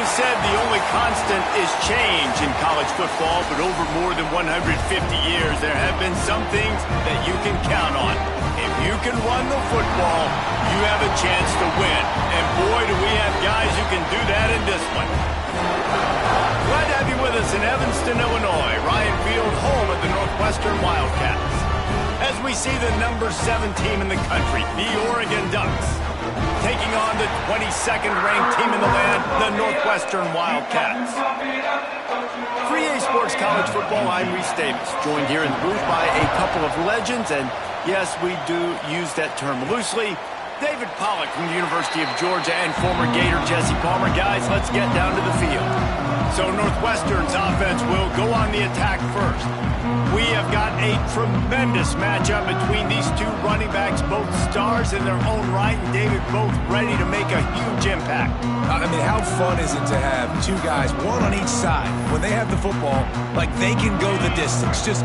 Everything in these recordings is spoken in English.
always said the only constant is change in college football, but over more than 150 years, there have been some things that you can count on. If you can run the football, you have a chance to win. And boy, do we have guys who can do that in this one. Glad to have you with us in Evanston, Illinois. Ryan Field, home of the Northwestern Wildcats. As we see the number 7 team in the country, the Oregon Ducks, taking on the 22nd ranked team in the land, the Northwestern Wildcats. For EA Sports College Football, I'm Reese Davis, joined here in the booth by a couple of legends, and yes, we do use that term loosely. David Pollack from the University of Georgia and former Gator Jesse Palmer. Guys, let's get down to the field. So Northwestern's offense will go on the attack first. We have got a tremendous matchup between these two running backs, both stars in their own right, and David, both ready to make a huge impact. I mean, how fun is it to have two guys, one on each side, when they have the football, like they can go the distance. Just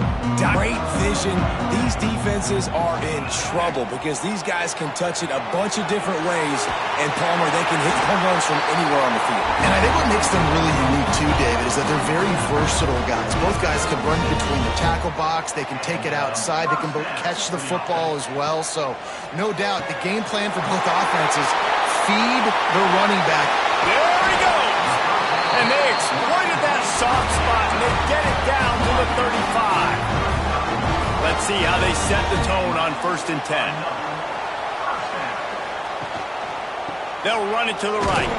great vision. These defenses are in trouble because these guys can touch it a bunch of different ways, and Palmer, they can hit home runs from anywhere on the field. And I think what makes them really unique too, David, is that they're very versatile guys. Both guys can run between the tackle box, they can take it outside, they can both catch the football as well. So no doubt the game plan for both offenses, feed the running back. There he goes! And they exploited that soft spot, and they get it down to the 35. Let's see how they set the tone on 1st and 10. They'll run it to the right.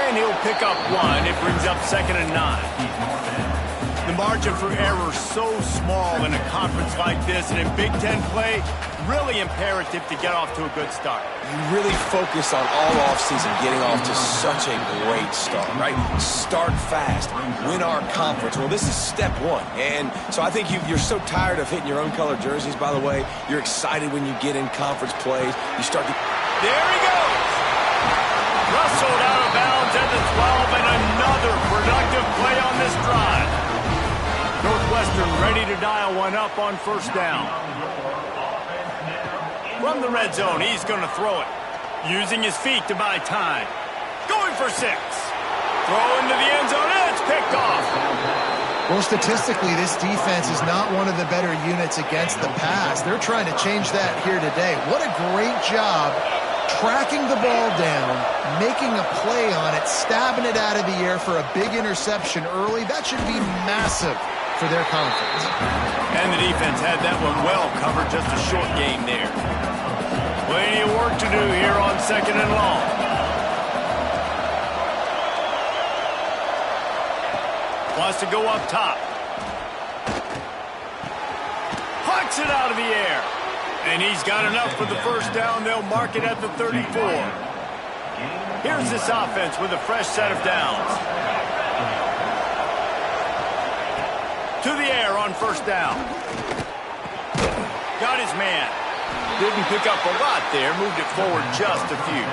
And he'll pick up 1. It brings up 2nd and 9. The margin for error so small in a conference like this, and in Big Ten play, really imperative to get off to a good start. You really focus on all offseason getting off to such a great start, right? Start fast, win our conference. Well, this is step 1. And so I think you're so tired of hitting your own color jerseys, by the way. You're excited when you get in conference plays. You start to... There he goes! Rustled out of bounds at the 12, and another productive play on this drive. Northwestern ready to dial one up on 1st down. From the red zone, he's going to throw it. Using his feet to buy time. Going for 6. Throw into the end zone, and it's picked off. Well, statistically, this defense is not one of the better units against the pass. They're trying to change that here today. What a great job tracking the ball down, making a play on it, stabbing it out of the air for a big interception early. That should be massive for their confidence. And the defense had that one well covered, just a short gain there. Plenty of work to do here on 2nd and long. Wants to go up top. Hucks it out of the air. And he's got enough for the 1st down. They'll mark it at the 34. Here's this offense with a fresh set of downs. To the air on 1st down. Got his man. Didn't pick up a lot there. Moved it forward just a few.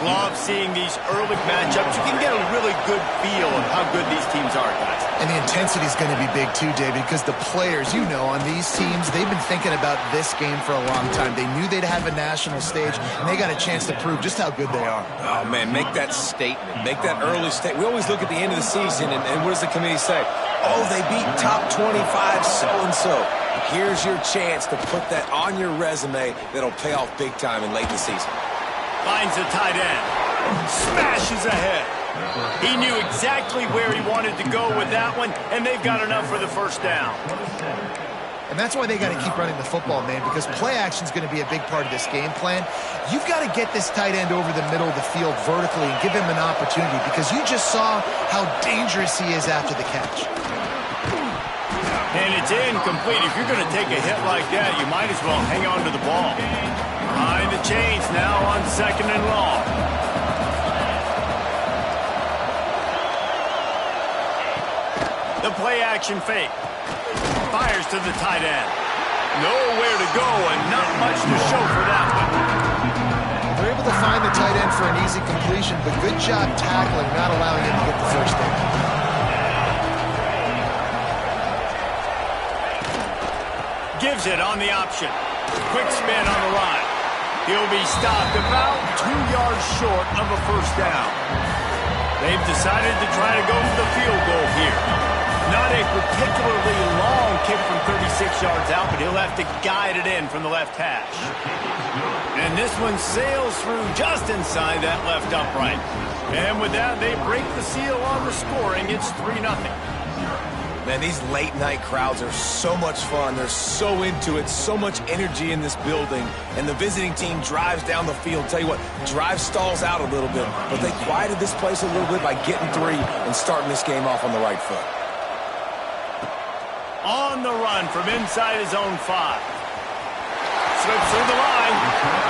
Love seeing these early matchups. You can get a really good feel of how good these teams are, guys. And the intensity is going to be big too, David, because the players, you know, on these teams, they've been thinking about this game for a long time. They knew they'd have a national stage, and they got a chance to prove just how good they are. Oh, man, make that statement. Make that early statement. We always look at the end of the season, and what does the committee say? Oh, they beat top 25 so-and-so. Here's your chance to put that on your resume that'll pay off big time in late in the season. Finds the tight end. Smashes ahead. He knew exactly where he wanted to go with that one, and they've got enough for the 1st down. And that's why they got to keep running the football, man, because play action is going to be a big part of this game plan. You've got to get this tight end over the middle of the field vertically and give him an opportunity, because you just saw how dangerous he is after the catch. And it's incomplete. If you're going to take a hit like that, you might as well hang on to the ball. Behind the chains now on 2nd and long. The play action fake. Fires to the tight end. Nowhere to go and not much to show for that one. They're able to find the tight end for an easy completion, but good job tackling, not allowing him to get the 1st down. Gives it on the option. Quick spin on the line. He'll be stopped about 2 yards short of a first down. They've decided to try to go for the field goal here. Not a particularly long kick from 36 yards out, but he'll have to guide it in from the left hash. And this one sails through just inside that left upright. And with that, they break the seal on the scoring. It's 3-0. Man, these late-night crowds are so much fun. They're so into it, so much energy in this building. And the visiting team drives down the field. Tell you what, drive stalls out a little bit, but they quieted this place a little bit by getting 3 and starting this game off on the right foot. On the run from inside his own 5. Slips through the line.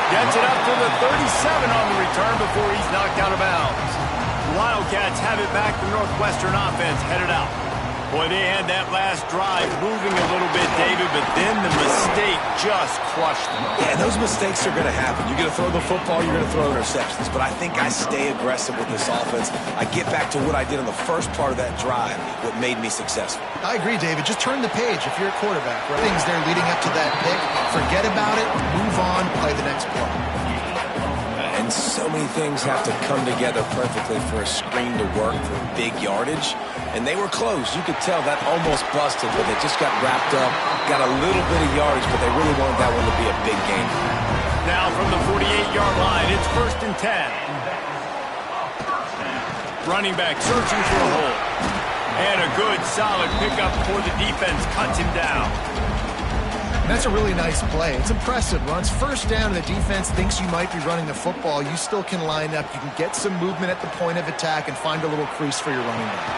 Gets it up to the 37 on the return before he's knocked out of bounds. The Wildcats have it back. The Northwestern offense headed out. Boy, they had that last drive moving a little bit, David, but then the mistake just crushed them. Yeah, those mistakes are going to happen. You're going to throw the football, you're going to throw interceptions. But I think I stay aggressive with this offense. I get back to what I did on the first part of that drive, what made me successful. I agree, David. Just turn the page if you're a quarterback. Right? Things there leading up to that pick. Forget about it. Move on. Play the next play. And so many things have to come together perfectly for a screen to work for big yardage. And they were close. You could tell that almost busted, but they just got wrapped up, got a little bit of yardage, but they really wanted that one to be a big game. Now from the 48-yard line, it's 1st and 10. Running back searching for a hole. And a good, solid pickup before the defense cuts him down. That's a really nice play. It's impressive. Runs first down, and the defense thinks you might be running the football. You still can line up. You can get some movement at the point of attack and find a little crease for your running back.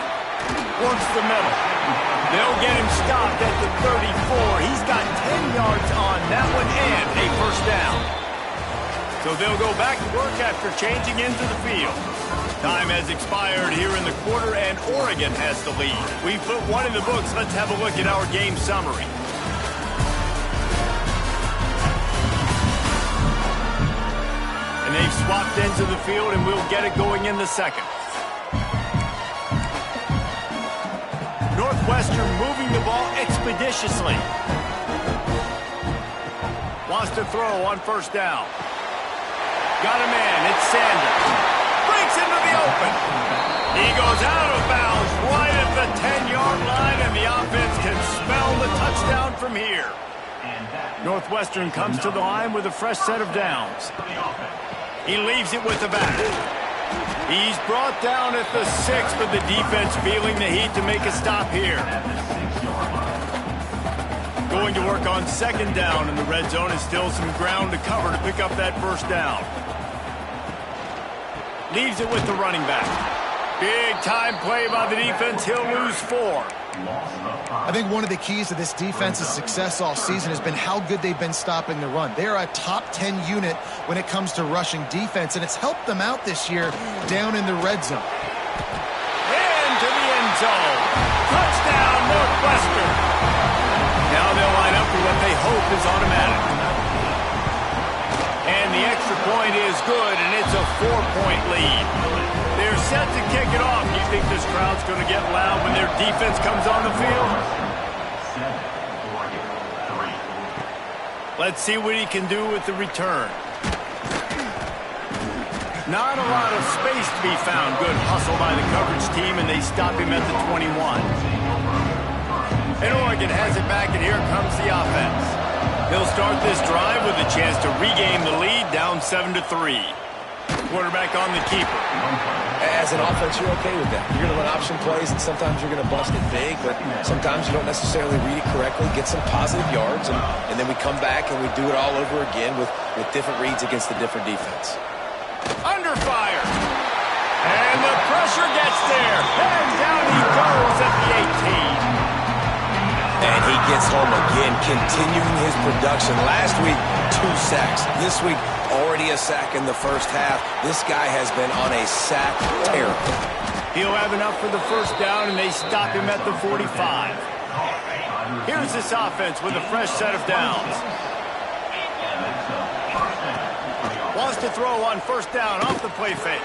Works the middle. They'll get him stopped at the 34. He's got 10 yards on that one and a first down. So they'll go back to work after changing into the field. Time has expired here in the quarter, and Oregon has the lead. We put one in the books. Let's have a look at our game summary. And they've swapped ends of the field, and we'll get it going in the second. Northwestern moving the ball expeditiously. Wants to throw on first down. Got a man. It's Sanders. Breaks into the open. He goes out of bounds right at the 10-yard line, and the offense can smell the touchdown from here. Northwestern comes to the line with a fresh set of downs. He leaves it with the back. He's brought down at the 6, but the defense feeling the heat to make a stop here. Going to work on 2nd down in the red zone, and still some ground to cover to pick up that first down. Leaves it with the running back. Big time play by the defense. He'll lose 4. I think one of the keys to this defense's success all season has been how good they've been stopping the run. They are a top 10 unit when it comes to rushing defense, and it's helped them out this year down in the red zone. Into the end zone. Touchdown, Northwestern. Now they'll line up for what they hope is automatic. And the extra point is good, and it's a 4-point lead. They're set to kick it off. You think this crowd's going to get loud when their defense comes on the field? Let's see what he can do with the return. Not a lot of space to be found. Good hustle by the coverage team, and they stop him at the 21. And Oregon has it back, and here comes the offense. They'll start this drive with a chance to regain the lead, down 7-3. Quarterback on the keeper. As an offense, you're okay with that. You're going to run option plays, and sometimes you're going to bust it big, but sometimes you don't necessarily read it correctly, get some positive yards, and then we come back and we do it all over again with different reads against the different defense. Under fire. And the pressure gets there. And down he goes at the 18. And he gets home again, continuing his production. Last week, 2 sacks. This week, already a sack in the first half. This guy has been on a sack tear. He'll have enough for the first down, and they stop him at the 45. Here's this offense with a fresh set of downs. Wants to throw on first down off the play fake.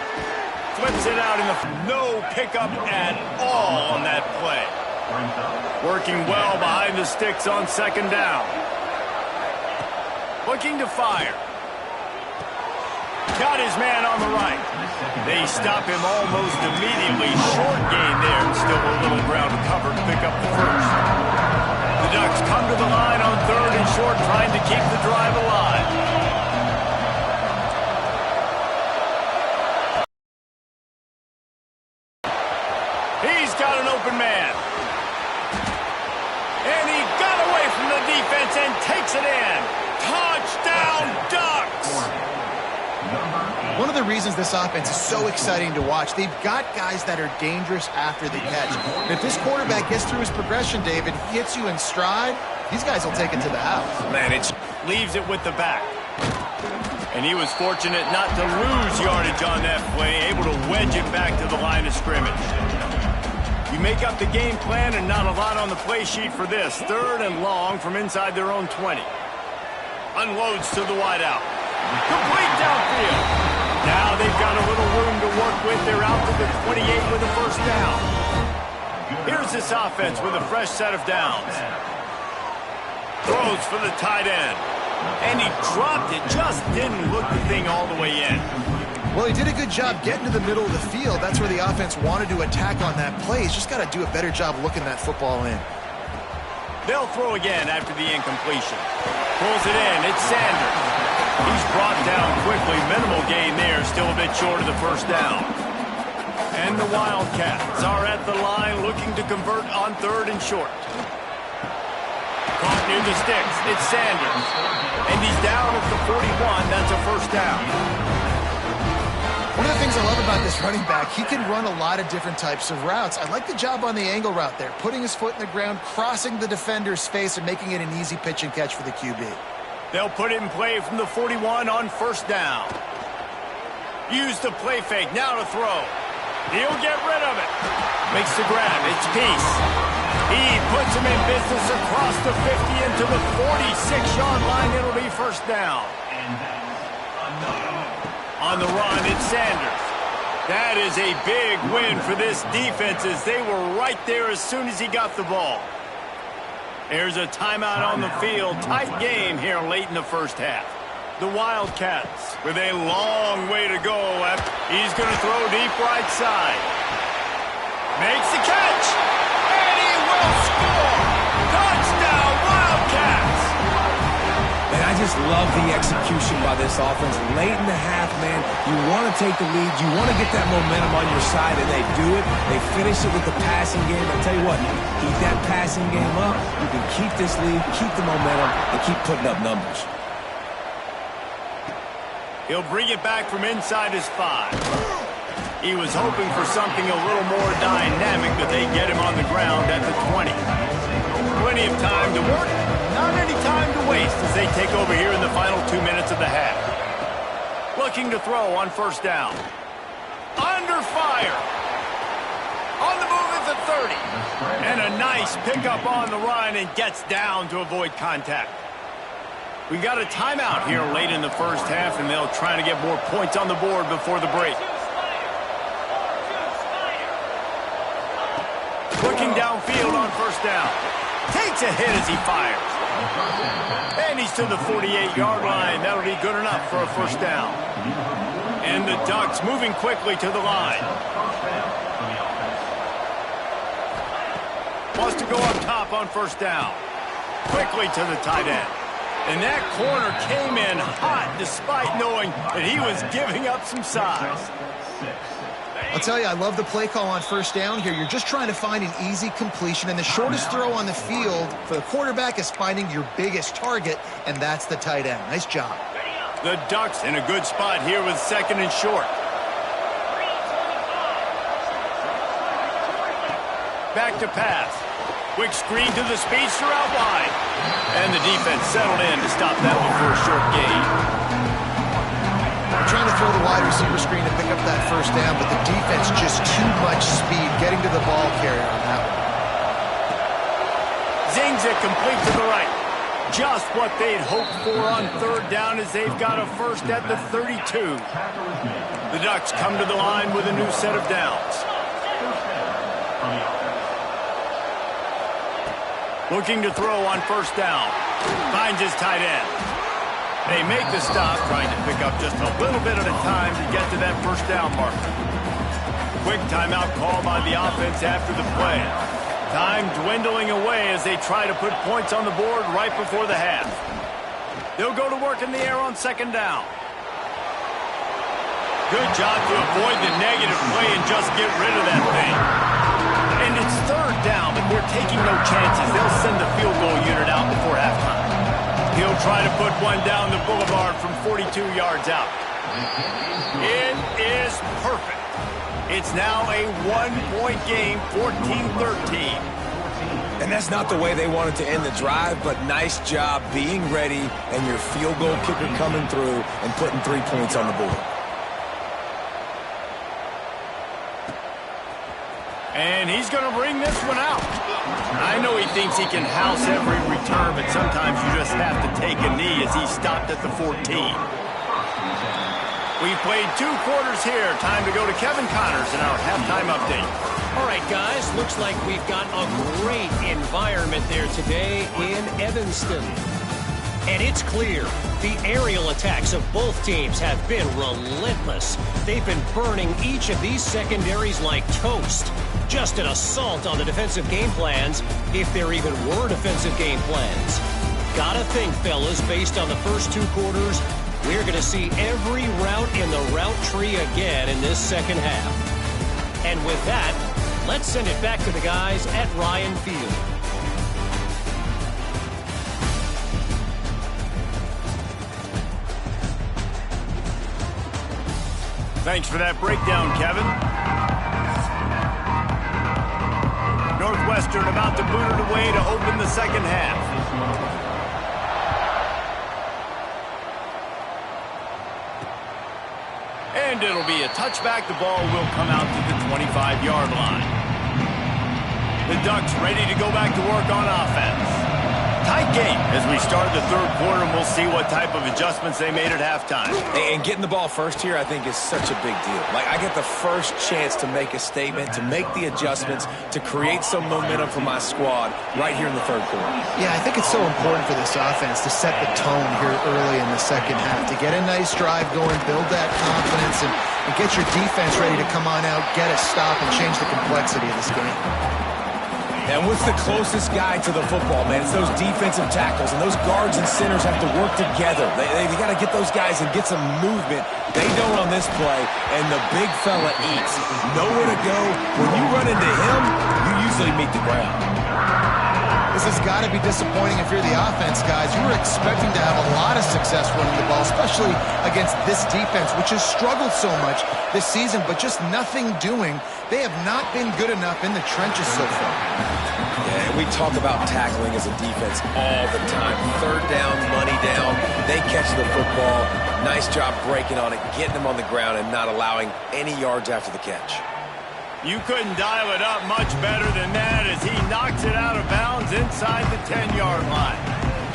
Flips it out in the... No pickup at all on that play. Working well behind the sticks on 2nd down. Looking to fire. Got his man on the right. They stop him almost immediately. Short gain there. Still a little ground to cover to pick up the first. The Ducks come to the line on 3rd and short, trying to keep the drive alive. He's got an open man. And he got away from the defense and takes it in. Touchdown, Ducks! One of the reasons this offense is so exciting to watch, they've got guys that are dangerous after the catch. And if this quarterback gets through his progression, David, hits you in stride, these guys will take it to the house. Man, it leaves it with the back. And he was fortunate not to lose yardage on that play, able to wedge it back to the line of scrimmage. You make up the game plan and not a lot on the play sheet for this. 3rd and long from inside their own 20. Unloads to the wideout. Complete downfield. Now they've got a little room to work with. They're out to the 28 with a first down. Here's this offense with a fresh set of downs. Throws for the tight end. And he dropped it. Just didn't look the thing all the way in. Well, he did a good job getting to the middle of the field. That's where the offense wanted to attack on that play. He's just got to do a better job looking that football in. They'll throw again after the incompletion. Pulls it in. It's Sanders. He's brought down quickly. Minimal gain there. Still a bit short of the first down. And the Wildcats are at the line looking to convert on 3rd and short. Caught near the sticks. It's Sanders. And he's down at the 41. That's a first down. One of the things I love about this running back, he can run a lot of different types of routes. I like the job on the angle route there, putting his foot in the ground, crossing the defender's face, and making it an easy pitch and catch for the QB. They'll put it in play from the 41 on first down. Use the play fake. Now to throw. He'll get rid of it. Makes the grab. It's Peace. He puts him in business across the 50 into the 46-yard line. It'll be first down. On the run, it's Sanders. That is a big win for this defense as they were right there as soon as he got the ball. There's a timeout on the field. Tight game here late in the first half. The Wildcats with a long way to go. He's going to throw deep right side. Makes the catch. And he will score. Touchdown, Wildcats. And I just love the execution by this offense. Late in the half, man, you want to take the lead. You want to get that momentum on your side, and they do it. They finish it with the passing game. I'll tell you what, keep that passing game up. You can keep this lead, keep the momentum, and keep putting up numbers. He'll bring it back from inside his 5. He was hoping for something a little more dynamic, but they get him on the ground at the 20. Plenty of time to work, not any time to waste as they take over here in the final 2 minutes of the half. Looking to throw on first down. Under fire. On the move at the 30. And a nice pickup on the run and gets down to avoid contact. We got a timeout here late in the first half, and they'll try to get more points on the board before the break. Looking downfield on first down. Takes a hit as he fires. And he's to the 48-yard line. That'll be good enough for a first down. And the Ducks moving quickly to the line. Wants to go up top on first down. Quickly to the tight end. And that corner came in hot despite knowing that he was giving up some size. I'll tell you, I love the play call on first down here. You're just trying to find an easy completion, and the shortest throw on the field for the quarterback is finding your biggest target, and that's the tight end. Nice job. The Ducks in a good spot here with 2nd and short. Back to pass. Quick screen to the speedster out wide. And the defense settled in to stop that one for a short gain. They're trying to throw the wide receiver screen to pick up that first down, but the defense just too much speed getting to the ball carrier on that one. Zings it complete to the right. Just what they'd hoped for on third down as they've got a first at the 32. The Ducks come to the line with a new set of downs. Looking to throw on first down. Finds his tight end. They make the stop, trying to pick up just a little bit at a time to get to that first down marker. Quick timeout call by the offense after the play. Time dwindling away as they try to put points on the board right before the half. They'll go to work in the air on second down. Good job to avoid the negative play and just get rid of that thing. And it's third down, but they're taking no chances. They'll send the field goal unit out before halftime. He'll try to put one down the boulevard from 42 yards out. It is perfect. It's now a one-point game, 14-13. And that's not the way they wanted to end the drive, but nice job being ready and your field goal kicker coming through and putting 3 points on the board. And he's going to bring this one out. I know he thinks he can house every return, but sometimes you just have to take a knee as he stopped at the 14. We played 2 quarters here. Time to go to Kevin Connors in our halftime update. All right, guys, looks like we've got a great environment there today in Evanston. And it's clear the aerial attacks of both teams have been relentless. They've been burning each of these secondaries like toast. Just an assault on the defensive game plans, if there even were defensive game plans. Gotta think, fellas, based on the first 2 quarters, we're going to see every route in the route tree again in this second half. And with that, let's send it back to the guys at Ryan Field. Thanks for that breakdown, Kevin. Northwestern about to boot it away to open the second half. And it'll be a touchback. The ball will come out to the 25-yard line. The Ducks ready to go back to work on offense. Tight game as we start the third quarter, and we'll see what type of adjustments they made at halftime. And getting the ball first here, I think, is such a big deal. Like, I get the first chance to make a statement, to make the adjustments, to create some momentum for my squad right here in the third quarter. Yeah, I think it's so important for this offense to set the tone here early in the second half, to get a nice drive going, build that confidence, and get your defense ready to come on out, get a stop, and change the complexity of this game. And what's the closest guy to the football, man? It's those defensive tackles, and those guards and centers have to work together. They got to get those guys and get some movement. They don't on this play, and the big fella eats. Nowhere to go. When you run into him, you usually meet the ground. This has got to be disappointing if you're the offense, guys. You were expecting to have a lot of success running the ball, especially against this defense, which has struggled so much this season, but just nothing doing. They have not been good enough in the trenches so far. Yeah, we talk about tackling as a defense all the time. Third down, money down. They catch the football. Nice job breaking on it, getting them on the ground, and not allowing any yards after the catch. You couldn't dial it up much better than that as he knocks it out of bounds inside the 10-yard line.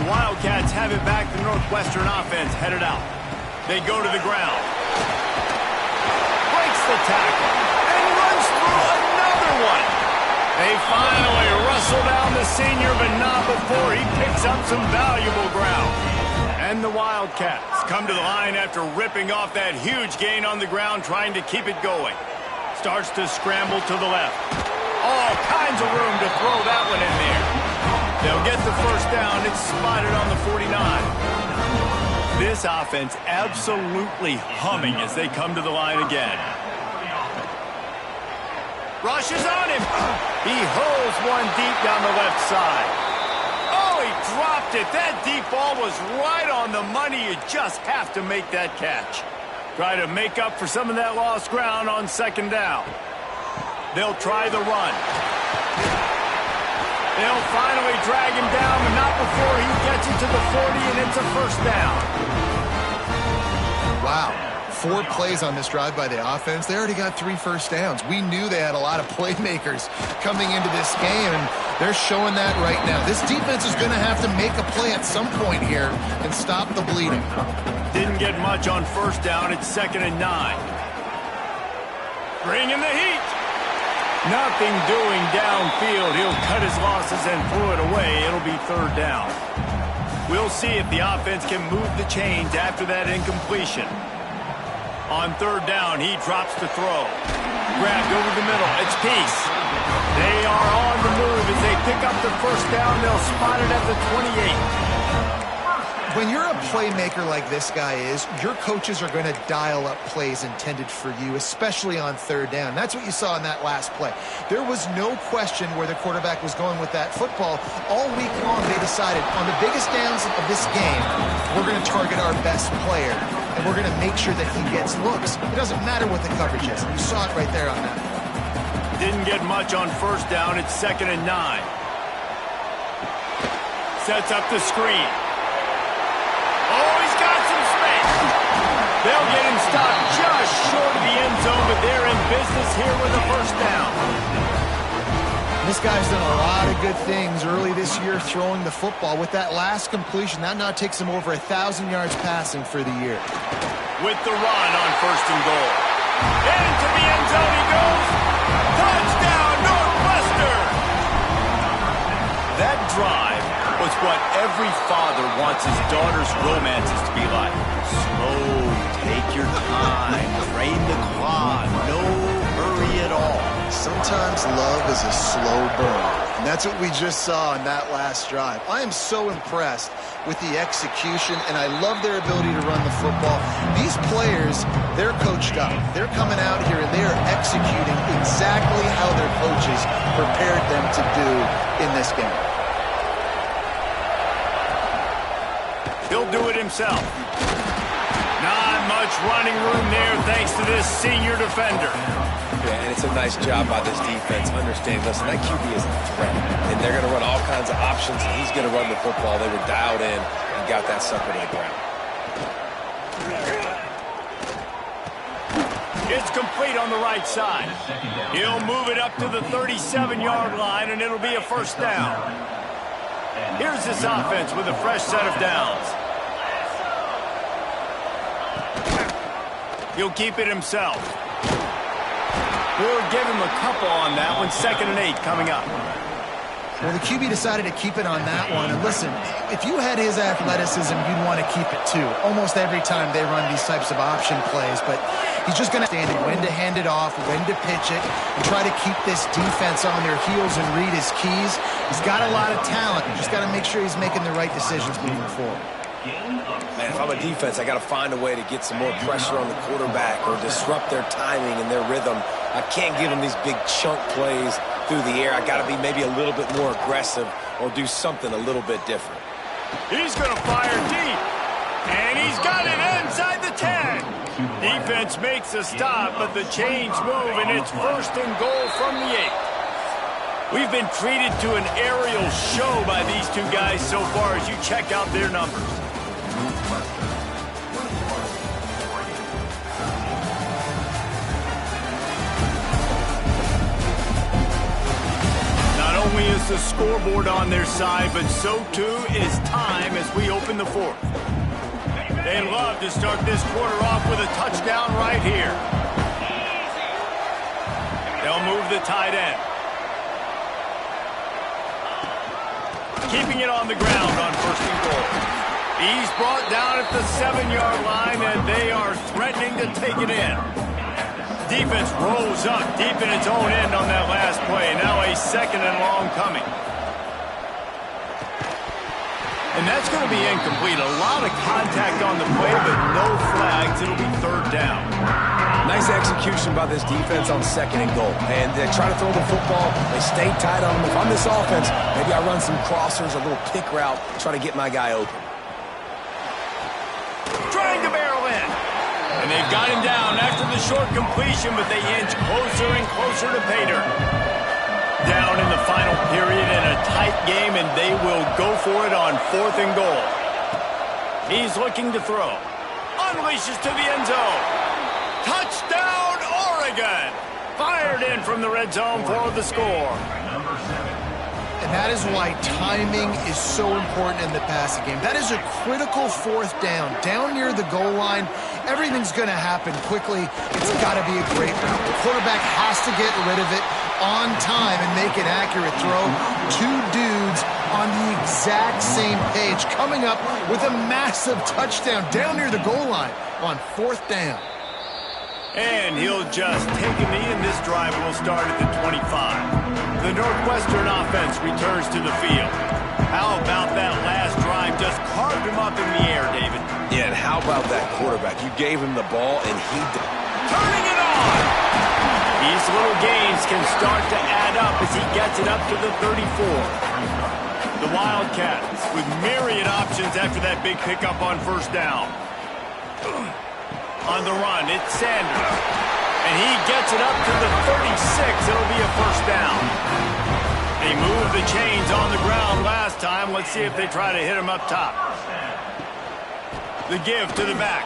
The Wildcats have it back. The Northwestern offense headed out. They go to the ground. Breaks the tackle and runs through another one. They finally wrestle down the senior, but not before he picks up some valuable ground. And the Wildcats come to the line after ripping off that huge gain on the ground, trying to keep it going. Starts to scramble to the left. All kinds of room to throw that one in there. They'll get the first down. It's spotted on the 49. This offense absolutely humming as they come to the line again. Rushes on him. He hurls one deep down the left side. Oh, he dropped it. That deep ball was right on the money. You just have to make that catch. Try to make up for some of that lost ground on second down. They'll try the run. They'll finally drag him down, but not before he gets it to the 40, and it's a first down. Wow. 4 plays on this drive by the offense. They already got 3 first downs. We knew they had a lot of playmakers coming into this game, and they're showing that right now. This defense is going to have to make a play at some point here and stop the bleeding. Didn't get much on first down. It's 2nd and 9. Bring in the heat. Nothing doing downfield. He'll cut his losses and throw it away. It'll be 3rd down. We'll see if the offense can move the chains after that incompletion. On third down, he drops to throw. Grabbed over the middle. It's Peace. They are on the move as they pick up the first down. They'll spot it at the 28. When you're a playmaker like this guy is, your coaches are going to dial up plays intended for you, especially on third down. That's what you saw in that last play. There was no question where the quarterback was going with that football. All week long, they decided on the biggest downs of this game, we're going to target our best player, and we're going to make sure that he gets looks. It doesn't matter what the coverage is. You saw it right there on that. Didn't get much on first down. It's 2nd and 9. Sets up the screen. Oh, he's got some space. They'll get him stopped just short of the end zone, but they're in business here with a first down. This guy's done a lot of good things early this year throwing the football. With that last completion, that now takes him over 1,000 yards passing for the year. With the run on 1st and goal. Into the end zone he goes. Touchdown, Northwestern! That drive was what every father wants his daughter's romances to be like. Slow, take your time, drain the clock, no hurry at all. Sometimes love is a slow burn, and that's what we just saw in that last drive. I am so impressed with the execution, and I love their ability to run the football. These players, they're coached up. They're coming out here, and they are executing exactly how their coaches prepared them to do in this game. He'll do it himself. Not much running room there thanks to this senior defender. Yeah, and it's a nice job by this defense. Understand, listen, that QB is a threat. And they're going to run all kinds of options, and he's going to run the football. They were dialed in and got that sucker to the ground. It's complete on the right side. He'll move it up to the 37-yard line, and it'll be a first down. Here's this offense with a fresh set of downs. He'll keep it himself. We'll give him a couple on that one. 2nd and 8 coming up. Well, the QB decided to keep it on that one. And listen, if you had his athleticism, you'd want to keep it too. Almost every time they run these types of option plays. But he's just going to stand when to hand it off, when to pitch it, and try to keep this defense on their heels and read his keys. He's got a lot of talent. You just got to make sure he's making the right decisions moving forward. Man, if I'm a defense, I got to find a way to get some more pressure on the quarterback or disrupt their timing and their rhythm. I can't give them these big chunk plays through the air. I got to be maybe a little bit more aggressive or do something a little bit different. He's going to fire deep, and he's got it inside the 10. Defense makes a stop, but the chains move, and it's 1st and goal from the 8. We've been treated to an aerial show by these two guys so far as you check out their numbers. Not only is the scoreboard on their side, but so too is time as we open the 4th. They love to start this quarter off with a touchdown right here. They'll move the tight end. Keeping it on the ground on 1st and goal. He's brought down at the 7-yard line, and they are threatening to take it in. Defense rolls up deep in its own end on that last play. Now a 2nd and long coming. And that's going to be incomplete. A lot of contact on the play, but no flags. It'll be 3rd down. Nice execution by this defense on 2nd and goal. And they try to throw the football. They stay tight on them. If I'm this offense, maybe I run some crossers, a little pick route, try to get my guy open. Trying to barrel in. And they've got him down after the short completion, but they inch closer and closer to pay dirt. Down in the final period in a tight game, and they will go for it on 4th and goal. He's looking to throw. Unleashes to the end zone. Touchdown, Oregon! Fired in from the red zone for the score. And that is why timing is so important in the passing game. That is a critical 4th down. Down near the goal line, everything's going to happen quickly. It's got to be a great route. The quarterback has to get rid of it on time and make an accurate throw. 2 dudes on the exact same page, coming up with a massive touchdown down near the goal line on 4th down. And he'll just take a knee, and this drive will start at the 25. The Northwestern offense returns to the field. How about that last drive? Just carved him up in the air, David. Yeah, and how about that quarterback? You gave him the ball, and he turning it on! These little gains can start to add up as he gets it up to the 34. The Wildcats with myriad options after that big pickup on 1st down. On the run, it's Sanders. And he gets it up to the 36. It'll be a 1st down. They moved the chains on the ground last time. Let's see if they try to hit him up top. The give to the back.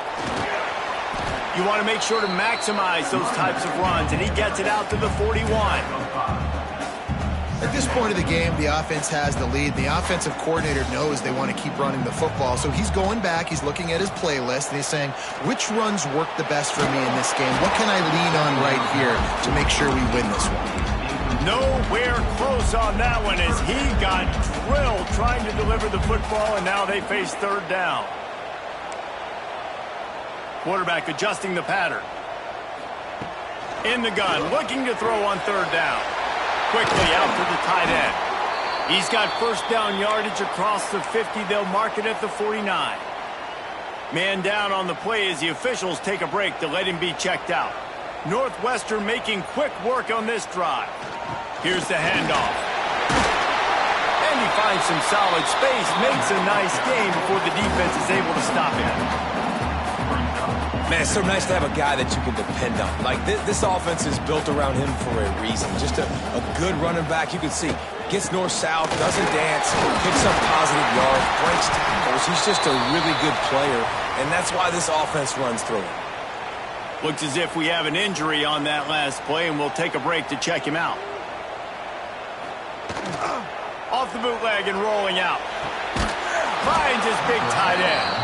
You want to make sure to maximize those types of runs, and he gets it out to the 41. At this point of the game, the offense has the lead. The offensive coordinator knows they want to keep running the football, so he's going back, he's looking at his playlist, and he's saying, which runs work the best for me in this game? What can I lean on right here to make sure we win this one? Nowhere close on that one as he got drilled trying to deliver the football, and now they face 3rd down. Quarterback adjusting the pattern. In the gun, looking to throw on 3rd down. Quickly out to the tight end. He's got 1st down yardage across the 50. They'll mark it at the 49. Man down on the play as the officials take a break to let him be checked out. Northwestern making quick work on this drive. Here's the handoff. And he finds some solid space, makes a nice gain before the defense is able to stop him. Man, it's so nice to have a guy that you can depend on. Like, this offense is built around him for a reason. Just a good running back. You can see, gets north-south, doesn't dance, picks up positive yards, breaks tackles. He's just a really good player, and that's why this offense runs through him. Looks as if we have an injury on that last play, and we'll take a break to check him out. Off the bootleg and rolling out. Finds his big tight end.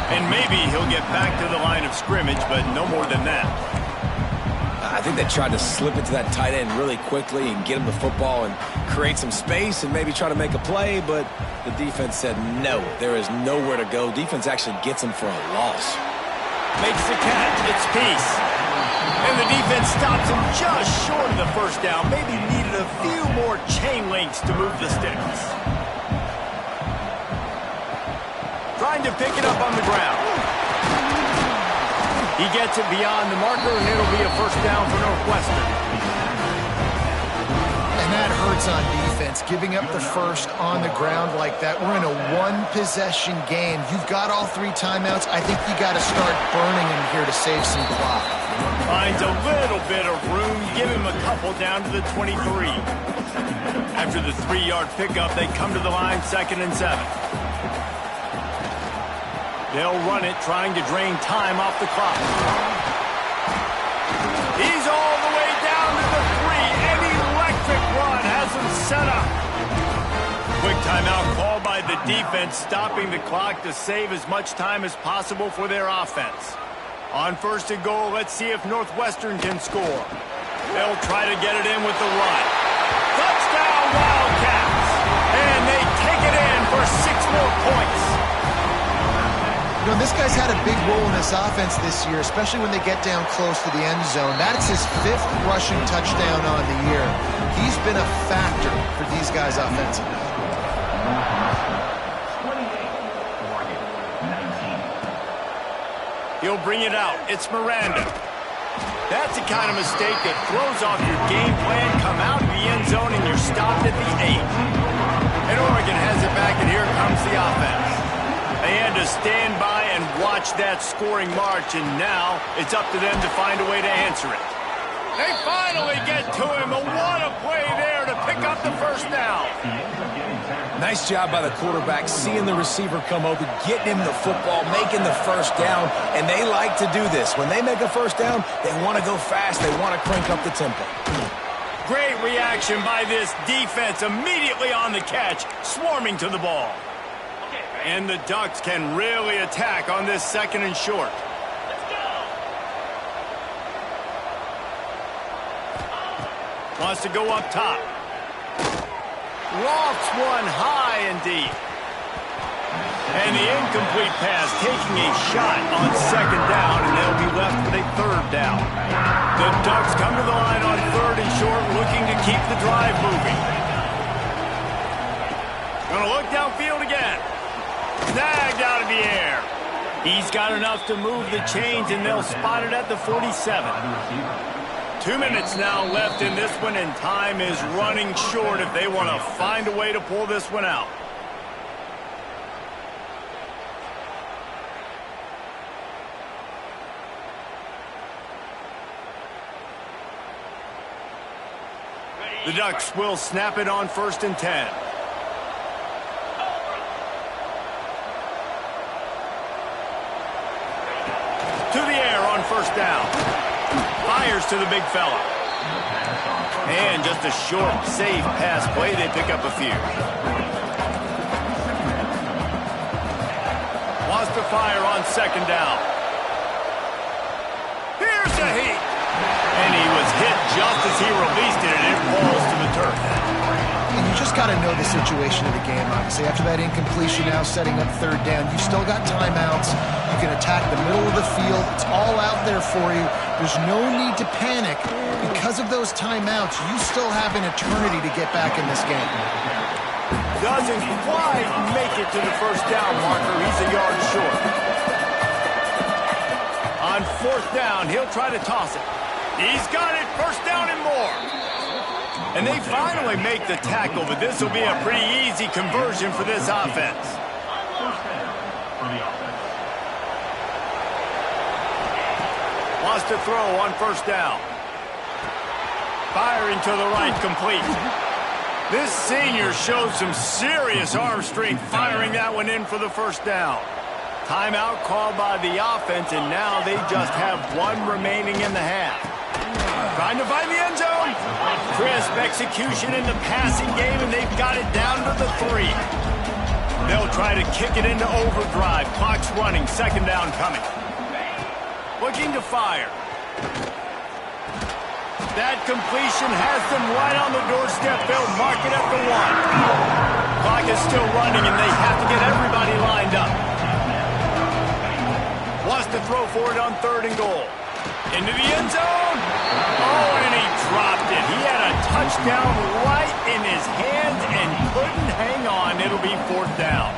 And maybe he'll get back to the line of scrimmage, but no more than that. I think they tried to slip it to that tight end really quickly and get him the football and create some space and maybe try to make a play, but the defense said no, there is nowhere to go. Defense actually gets him for a loss. Makes the catch. It's Peace. And the defense stops him just short of the 1st down. Maybe needed a few more chain links to move the sticks. Trying to pick it up on the ground. He gets it beyond the marker, and it'll be a 1st down for Northwestern. And that hurts on defense, giving up the 1st on the ground like that. We're in a 1-possession game. You've got all 3 timeouts. I think you got to start burning him here to save some clock. Finds a little bit of room. Give him a couple down to the 23. After the 3-yard pickup, they come to the line 2nd and 7. They'll run it, trying to drain time off the clock. He's all the way down to the 3. An electric run has him set up. Quick timeout called by the defense, stopping the clock to save as much time as possible for their offense. On 1st and goal, let's see if Northwestern can score. They'll try to get it in with the run. Touchdown, Wildcats! And they take it in for 6 more points. You know, this guy's had a big role in this offense this year, especially when they get down close to the end zone. That's his 5th rushing touchdown on the year. He's been a factor for these guys offensively. He'll bring it out. It's Miranda. That's the kind of mistake that throws off your game plan. Come out of the end zone and you're stopped at the 8. And Oregon has it back, and here comes the offense. They had to stand by and watch that scoring march, and now it's up to them to find a way to answer it. They finally get to him. What a play there to pick up the 1st down. Nice job by the quarterback, seeing the receiver come open, getting him the football, making the 1st down, and they like to do this. When they make a 1st down, they want to go fast. They want to crank up the tempo. Great reaction by this defense, immediately on the catch, swarming to the ball. And the Ducks can really attack on this 2nd and short. Wants to go up top. Lofts one high and deep. And the incomplete pass taking a shot on second down, and they'll be left with a third down. The Ducks come to the line on third and short, looking to keep the drive moving. Gonna look downfield again. Snagged out of the air. He's got enough to move the chains, and they'll spot it at the 47. 2 minutes now left in this one, and time is running short if they want to find a way to pull this one out. The Ducks will snap it on 1st and 10. To the air on 1st down. Fires to the big fella. And just a short, safe pass play. They pick up a few. Wants to fire on 2nd down. Here's the heat. And he was hit just as he released it, and it falls to the turf. And you just got to know the situation of the game, obviously. After that incompletion now setting up 3rd down, you still got timeouts. You can attack the middle of the field. It's all out there for you. There's no need to panic. Because of those timeouts, you still have an eternity to get back in this game. Doesn't quite make it to the 1st down marker. He's a yard short. On 4th down, he'll try to toss it. He's got it, 1st down and more. And they finally make the tackle, but this will be a pretty easy conversion for this offense. Wants to throw on 1st down. Firing to the right, complete. This senior shows some serious arm strength firing that one in for the 1st down. Timeout called by the offense, and now they just have one remaining in the half. Trying to find the end zone. Crisp execution in the passing game, and they've got it down to the 3. They'll try to kick it into overdrive. Clock's running, 2nd down coming. Looking to fire. That completion has them right on the doorstep. They'll mark it at the 1. Clock is still running, and they have to get everybody lined up. Wants to throw for it on 3rd and goal. Into the end zone. Oh, and he dropped it. He had a touchdown right in his hands and couldn't hang on. It'll be 4th down.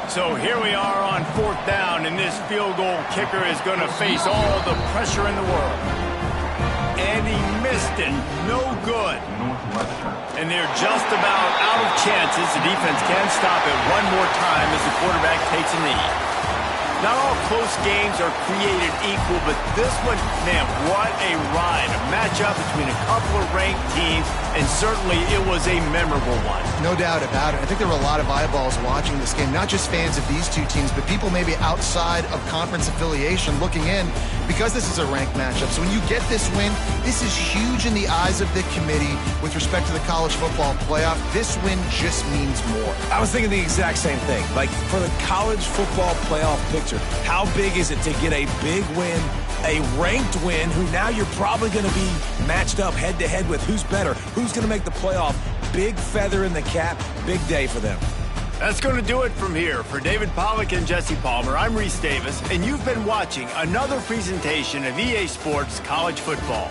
So here we are on 4th down, and this field goal kicker is going to face all the pressure in the world. And he missed it. No good. And they're just about out of chances. The defense can stop it one more time as the quarterback takes a knee. Not all close games are created equal, but this one, man, what a ride. A matchup between a couple of ranked teams, and certainly it was a memorable one. No doubt about it. I think there were a lot of eyeballs watching this game, not just fans of these two teams, but people maybe outside of conference affiliation looking in because this is a ranked matchup. So when you get this win, this is huge in the eyes of the committee with respect to the college football playoff. This win just means more. I was thinking the exact same thing. Like, for the college football playoff picture, how big is it to get a big win, a ranked win, who now you're probably going to be matched up head-to-head with who's better, who's going to make the playoff. Big feather in the cap, big day for them. That's going to do it from here. For David Pollack and Jesse Palmer, I'm Reese Davis, and you've been watching another presentation of EA Sports College Football.